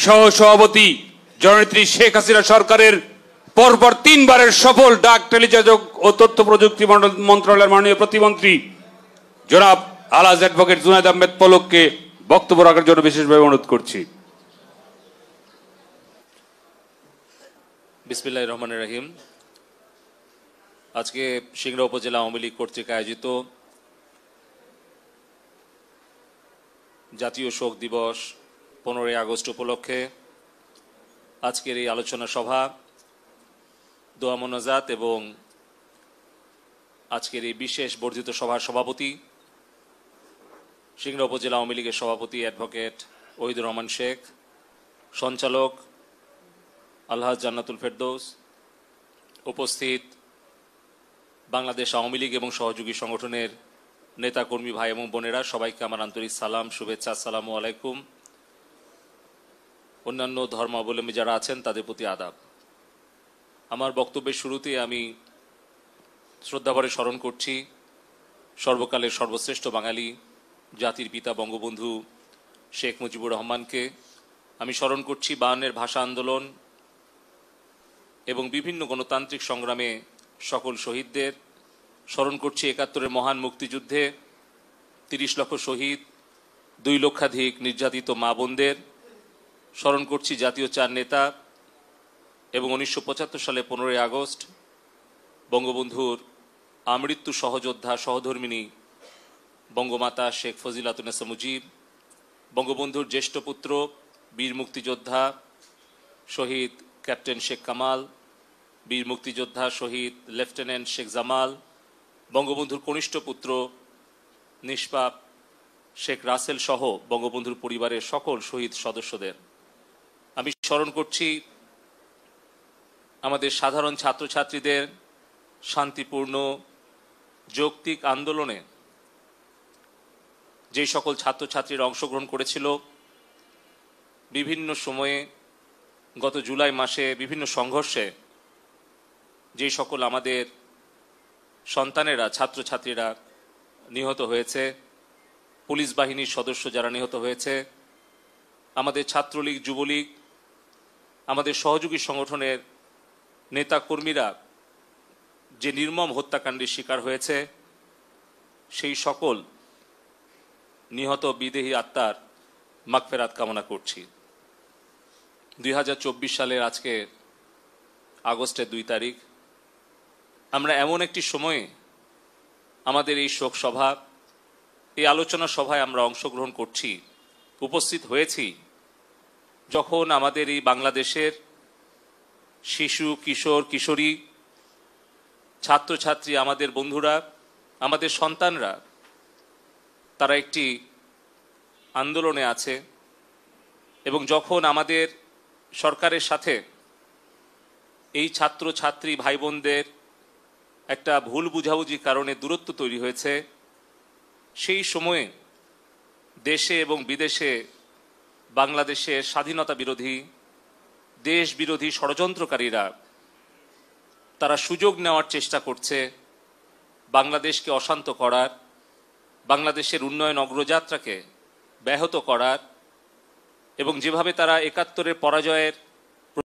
সহ সভাপতি জননেত্রী শেখ হাসিনা সরকারের পরপর 3 বারের সফল ডাক টেলিযোগাযোগ ও তথ্য প্রযুক্তি মন্ত্রণালয়ের মাননীয় প্রতিমন্ত্রী জনাব আলহাজ অ্যাডভোকেট জুনায়েদ আহমেদ পলককে বক্তব্য রাখার জন্য বিশেষভাবে অনুরোধ করছি। বিসমিল্লাহির রহমানির রহিম। আজকে সিংড়া উপজেলা আওয়ামী লীগ কর্তৃক আয়োজিত জাতীয় শোক দিবস 15ই আগস্ট উপলক্ষে আজকের এই আলোচনা সভা, দোয়া মোনাজাত এবং আজকের এই বিশেষ বর্ধিত সভার সভাপতি সিংড়া উপজেলা আওয়ামী লীগের সভাপতি অ্যাডভোকেট ওহিদুর রহমান শেখ, সঞ্চালক আলহাজ জান্নাতুল ফেরদৌস, উপস্থিত বাংলাদেশ আওয়ামী লীগ এবং সহযোগী সংগঠনের নেতা কর্মী ভাই এবং বোনেরা, সবাইকে আমার আন্তরিক সালাম, শুভেচ্ছা, আসসালামু আলাইকুম। অন্যান্য ধর্মাবলম্বী যারা আছেন তাদের প্রতি আদাব। আমার বক্তব্যের শুরুতে আমি শ্রদ্ধাভরে স্মরণ করছি সর্বকালের সর্বশ্রেষ্ঠ বাঙালি জাতির পিতা বঙ্গবন্ধু শেখ মুজিবুর রহমানকে। আমি স্মরণ করছি 52-এর ভাষা আন্দোলন এবং বিভিন্ন গণতান্ত্রিক সংগ্রামে সকল শহীদদের। স্মরণ করছি 71-এর মহান মুক্তিযুদ্ধে 30 লক্ষ শহীদ, 2 লক্ষাধিক নির্যাতিত মা বোনদের। স্মরণ করছি জাতীয় 4 নেতা এবং 1975 সালে 15ই আগস্ট বঙ্গবন্ধুর আমৃত্যু সহযোদ্ধা সহধর্মিণী বঙ্গমাতা শেখ ফজিলাতুন্নেসা মুজিব, বঙ্গবন্ধুর জ্যেষ্ঠ পুত্র বীর মুক্তিযোদ্ধা শহীদ ক্যাপ্টেন শেখ কামাল, বীর মুক্তিযোদ্ধা শহীদ লেফটেন্যান্ট শেখ জামাল, বঙ্গবন্ধুর কনিষ্ঠ পুত্র নিষ্পাপ শেখ রাসেল সহ বঙ্গবন্ধুর পরিবারের সকল শহীদ সদস্যদের। আমি স্মরণ করছি আমাদের সাধারণ ছাত্রছাত্রীদের শান্তিপূর্ণ যৌক্তিক আন্দোলনে যে সকল ছাত্রছাত্রীরা অংশগ্রহণ করেছিল, বিভিন্ন সময়ে গত জুলাই মাসে বিভিন্ন সংঘর্ষে যে সকল আমাদের সন্তানেরা ছাত্রছাত্রীরা নিহত হয়েছে, পুলিশ বাহিনীর সদস্য যারা নিহত হয়েছে, আমাদের ছাত্রলীগ, যুবলীগ, আমাদের সহযোগী সংগঠনের নেতা কর্মীরা যে নির্মম হত্যাকাণ্ডের শিকার হয়েছে, সেই সকল নিহত বিদেহী আত্মার মাগফিরাত কামনা করছি। 2024 সালের আজকে আগস্টের 2 তারিখ আমরা এমন একটি সময়ে আমাদের এই শোক সভা, এই আলোচনা সভায় আমরা অংশগ্রহণ করছি, উপস্থিত হয়েছি, যখন আমাদের এই বাংলাদেশের শিশু, কিশোর, কিশোরী, ছাত্রছাত্রী, আমাদের বন্ধুরা, আমাদের সন্তানরা তারা একটি আন্দোলনে আছে এবং যখন আমাদের সরকারের সাথে এই ছাত্র ছাত্রী ভাই বোনদের একটা ভুল বুঝাবুঝির কারণে দূরত্ব তৈরি হয়েছে, সেই সময়ে দেশে এবং বিদেশে বাংলাদেশের স্বাধীনতা বিরোধী, দেশ বিরোধী ষড়যন্ত্রকারীরা তারা সুযোগ নেওয়ার চেষ্টা করছে বাংলাদেশকে অশান্ত করার, বাংলাদেশের উন্নয়ন অগ্রযাত্রাকে ব্যাহত করার এবং যেভাবে তারা 71-এর পরাজয়ের